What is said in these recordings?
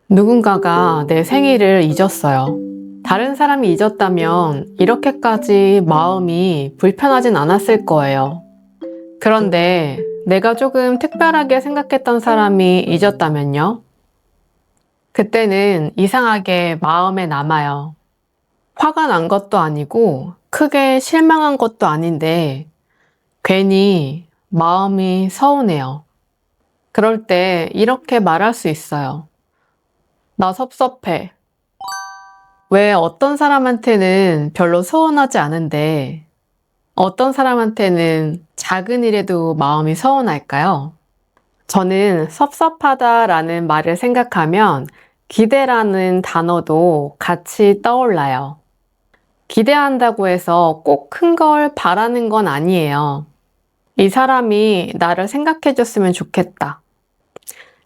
누군가가 내 생일을 잊었어요. 다른 사람이 잊었다면 이렇게까지 마음이 불편하진 않았을 거예요. 그런데 내가 조금 특별하게 생각했던 사람이 잊었다면요? 그때는 이상하게 마음에 남아요. 화가 난 것도 아니고 크게 실망한 것도 아닌데 괜히 마음이 서운해요. 그럴 때 이렇게 말할 수 있어요. 나 섭섭해. 왜 어떤 사람한테는 별로 서운하지 않은데 어떤 사람한테는 작은 일에도 마음이 서운할까요? 저는 섭섭하다라는 말을 생각하면 기대라는 단어도 같이 떠올라요. 기대한다고 해서 꼭 큰 걸 바라는 건 아니에요. 이 사람이 나를 생각해 줬으면 좋겠다.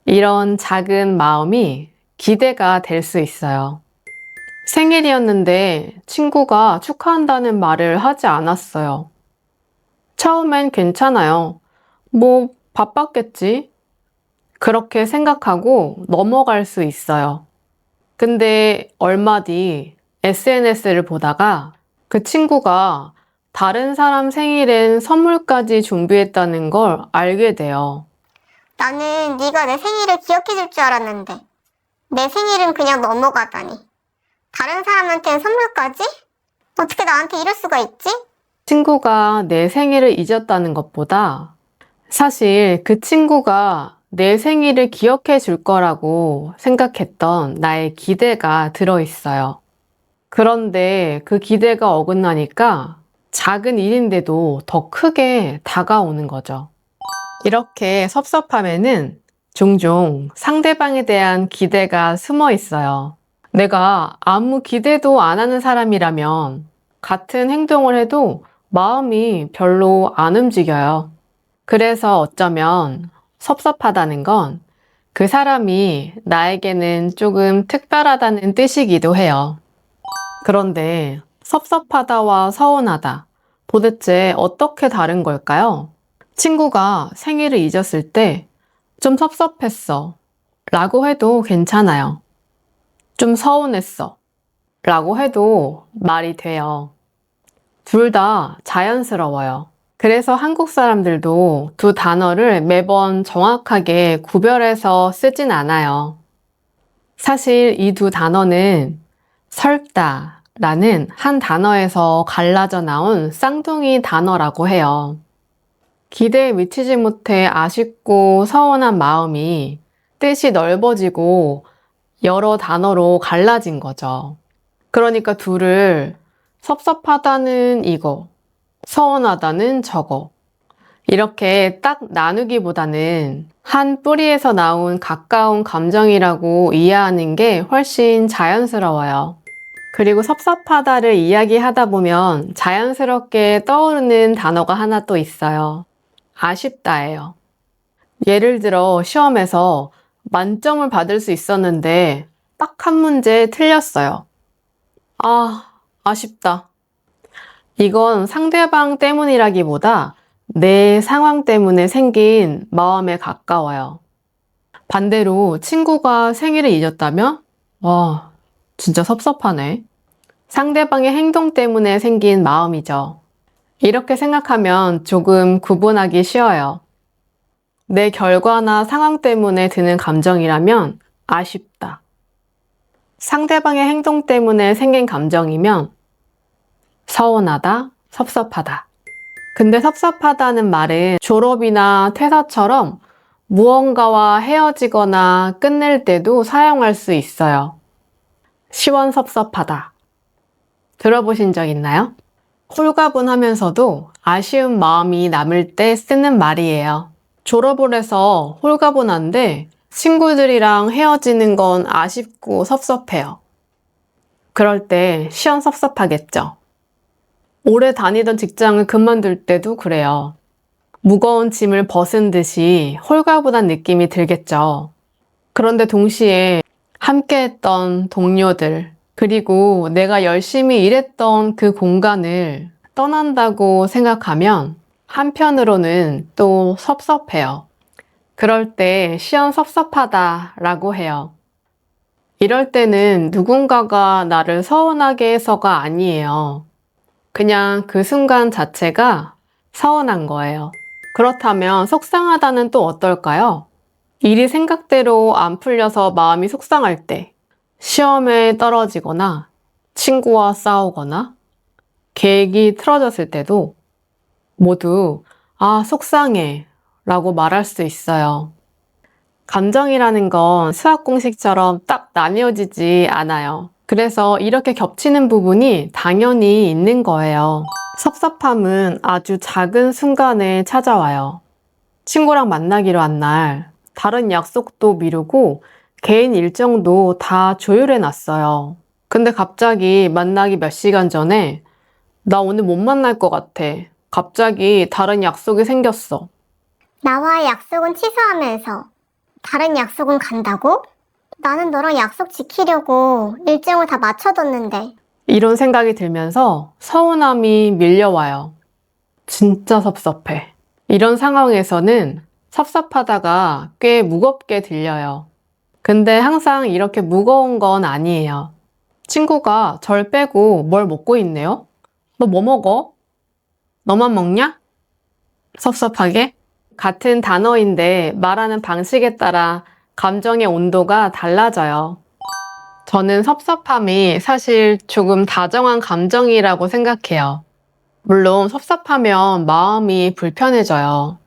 이런 작은 마음이 기대가 될 수 있어요. 생일이었는데 친구가 축하한다는 말을 하지 않았어요. 처음엔 괜찮아요. 뭐, 바빴겠지? 그렇게 생각하고 넘어갈 수 있어요. 근데 얼마 뒤 SNS를 보다가 그 친구가 다른 사람 생일엔 선물까지 준비했다는 걸 알게 돼요. 나는 네가 내 생일을 기억해줄 줄 알았는데 내 생일은 그냥 넘어가다니. 다른 사람한테는 선물까지? 어떻게 나한테 이럴 수가 있지? 친구가 내 생일을 잊었다는 것보다 사실 그 친구가 내 생일을 기억해 줄 거라고 생각했던 나의 기대가 들어있어요. 그런데 그 기대가 어긋나니까 작은 일인데도 더 크게 다가오는 거죠. 이렇게 섭섭함에는 종종 상대방에 대한 기대가 숨어 있어요. 내가 아무 기대도 안 하는 사람이라면 같은 행동을 해도 마음이 별로 안 움직여요. 그래서 어쩌면 섭섭하다는 건 그 사람이 나에게는 조금 특별하다는 뜻이기도 해요. 그런데 섭섭하다와 서운하다, 도대체 어떻게 다른 걸까요? 친구가 생일을 잊었을 때 좀 섭섭했어 라고 해도 괜찮아요. 좀 서운했어 라고 해도 말이 돼요. 둘 다 자연스러워요. 그래서 한국 사람들도 두 단어를 매번 정확하게 구별해서 쓰진 않아요. 사실 이 두 단어는 설다 라는 한 단어에서 갈라져 나온 쌍둥이 단어라고 해요. 기대에 미치지 못해 아쉽고 서운한 마음이 뜻이 넓어지고 여러 단어로 갈라진 거죠. 그러니까 둘을 섭섭하다는 이거, 서운하다는 저거. 이렇게 딱 나누기보다는 한 뿌리에서 나온 가까운 감정이라고 이해하는 게 훨씬 자연스러워요. 그리고 섭섭하다를 이야기하다 보면 자연스럽게 떠오르는 단어가 하나 또 있어요. 아쉽다예요. 예를 들어 시험에서 만점을 받을 수 있었는데 딱 한 문제 틀렸어요. 아, 아쉽다. 이건 상대방 때문이라기보다 내 상황 때문에 생긴 마음에 가까워요. 반대로 친구가 생일을 잊었다면? 와, 진짜 섭섭하네. 상대방의 행동 때문에 생긴 마음이죠. 이렇게 생각하면 조금 구분하기 쉬워요. 내 결과나 상황 때문에 드는 감정이라면 아쉽다. 상대방의 행동 때문에 생긴 감정이면 서운하다, 섭섭하다. 근데 섭섭하다는 말은 졸업이나 퇴사처럼 무언가와 헤어지거나 끝낼 때도 사용할 수 있어요. 시원섭섭하다. 들어보신 적 있나요? 홀가분하면서도 아쉬운 마음이 남을 때 쓰는 말이에요. 졸업을 해서 홀가분한데 친구들이랑 헤어지는 건 아쉽고 섭섭해요. 그럴 때 시원섭섭하겠죠. 오래 다니던 직장을 그만둘 때도 그래요. 무거운 짐을 벗은 듯이 홀가분한 느낌이 들겠죠. 그런데 동시에 함께했던 동료들, 그리고 내가 열심히 일했던 그 공간을 떠난다고 생각하면 한편으로는 또 섭섭해요. 그럴 때 시원섭섭하다라고 해요. 이럴 때는 누군가가 나를 서운하게 해서가 아니에요. 그냥 그 순간 자체가 서운한 거예요. 그렇다면 속상하다는 또 어떨까요? 일이 생각대로 안 풀려서 마음이 속상할 때, 시험에 떨어지거나, 친구와 싸우거나, 계획이 틀어졌을 때도 모두 아, 속상해 라고 말할 수 있어요. 감정이라는 건 수학 공식처럼 딱 나뉘어지지 않아요. 그래서 이렇게 겹치는 부분이 당연히 있는 거예요. 섭섭함은 아주 작은 순간에 찾아와요. 친구랑 만나기로 한 날, 다른 약속도 미루고 개인 일정도 다 조율해 놨어요. 근데 갑자기 만나기 몇 시간 전에 나 오늘 못 만날 것 같아. 갑자기 다른 약속이 생겼어. 나와의 약속은 취소하면서 다른 약속은 간다고? 나는 너랑 약속 지키려고 일정을 다 맞춰뒀는데. 이런 생각이 들면서 서운함이 밀려와요. 진짜 섭섭해. 이런 상황에서는 섭섭하다가 꽤 무겁게 들려요. 근데 항상 이렇게 무거운 건 아니에요. 친구가 절 빼고 뭘 먹고 있네요? 너 뭐 먹어? 너만 먹냐? 섭섭하게? 같은 단어인데 말하는 방식에 따라 감정의 온도가 달라져요. 저는 섭섭함이 사실 조금 다정한 감정이라고 생각해요. 물론 섭섭하면 마음이 불편해져요.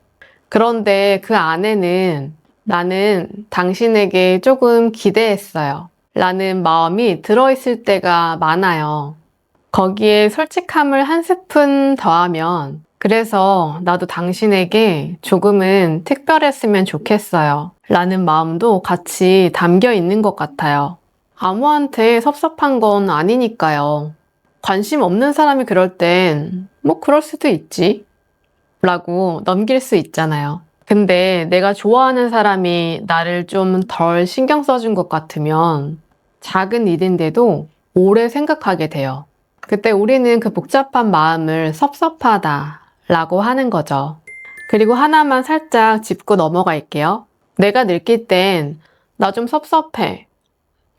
그런데 그 안에는 나는 당신에게 조금 기대했어요. 라는 마음이 들어있을 때가 많아요. 거기에 솔직함을 한 스푼 더하면 그래서 나도 당신에게 조금은 특별했으면 좋겠어요. 라는 마음도 같이 담겨 있는 것 같아요. 아무한테 섭섭한 건 아니니까요. 관심 없는 사람이 그럴 땐 뭐 그럴 수도 있지 라고 넘길 수 있잖아요. 근데 내가 좋아하는 사람이 나를 좀 덜 신경 써준 것 같으면 작은 일인데도 오래 생각하게 돼요. 그때 우리는 그 복잡한 마음을 섭섭하다 라고 하는 거죠. 그리고 하나만 살짝 짚고 넘어갈게요. 내가 느낄 땐 나 좀 섭섭해.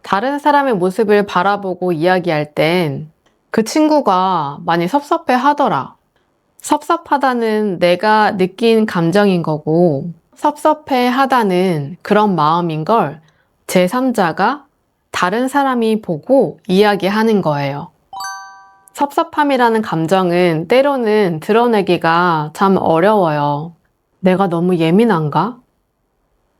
다른 사람의 모습을 바라보고 이야기할 땐 그 친구가 많이 섭섭해 하더라. 섭섭하다는 내가 느낀 감정인 거고, 섭섭해 하다는 그런 마음인 걸 제3자가 다른 사람이 보고 이야기하는 거예요. 섭섭함이라는 감정은 때로는 드러내기가 참 어려워요. 내가 너무 예민한가?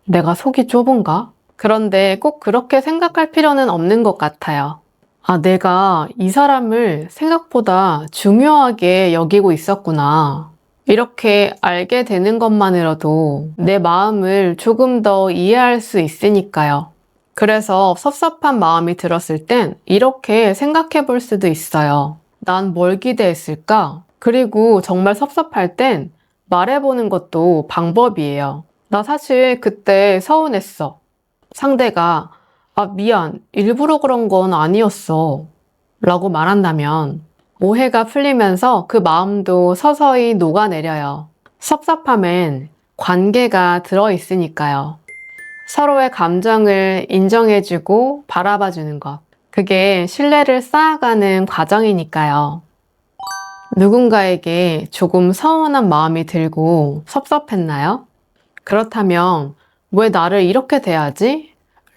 내가 속이 좁은가? 그런데 꼭 그렇게 생각할 필요는 없는 것 같아요. 아, 내가 이 사람을 생각보다 중요하게 여기고 있었구나. 이렇게 알게 되는 것만으로도 내 마음을 조금 더 이해할 수 있으니까요. 그래서 섭섭한 마음이 들었을 땐 이렇게 생각해 볼 수도 있어요. 난 뭘 기대했을까? 그리고 정말 섭섭할 땐 말해보는 것도 방법이에요. 나 사실 그때 서운했어. 상대가 아, 미안. 일부러 그런 건 아니었어. 라고 말한다면 오해가 풀리면서 그 마음도 서서히 녹아내려요. 섭섭함엔 관계가 들어있으니까요. 서로의 감정을 인정해주고 바라봐주는 것. 그게 신뢰를 쌓아가는 과정이니까요. 누군가에게 조금 서운한 마음이 들고 섭섭했나요? 그렇다면 왜 나를 이렇게 대하지?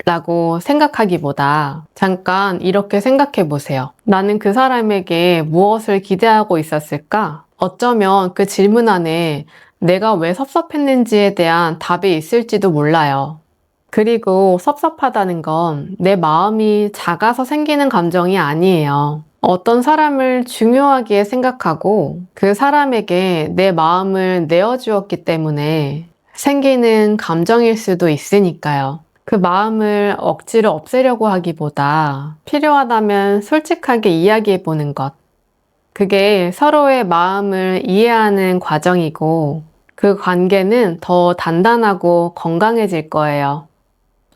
라고 생각하기보다 잠깐 이렇게 생각해 보세요. 나는 그 사람에게 무엇을 기대하고 있었을까? 어쩌면 그 질문 안에 내가 왜 섭섭했는지에 대한 답이 있을지도 몰라요. 그리고 섭섭하다는 건 내 마음이 작아서 생기는 감정이 아니에요. 어떤 사람을 중요하게 생각하고 그 사람에게 내 마음을 내어주었기 때문에 생기는 감정일 수도 있으니까요. 그 마음을 억지로 없애려고 하기보다 필요하다면 솔직하게 이야기해 보는 것. 그게 서로의 마음을 이해하는 과정이고 그 관계는 더 단단하고 건강해질 거예요.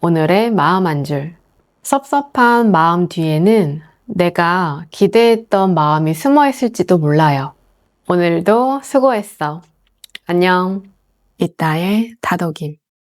오늘의 마음 한 줄. 섭섭한 마음 뒤에는 내가 기대했던 마음이 숨어 있을지도 몰라요. 오늘도 수고했어. 안녕. 이따의 다독임.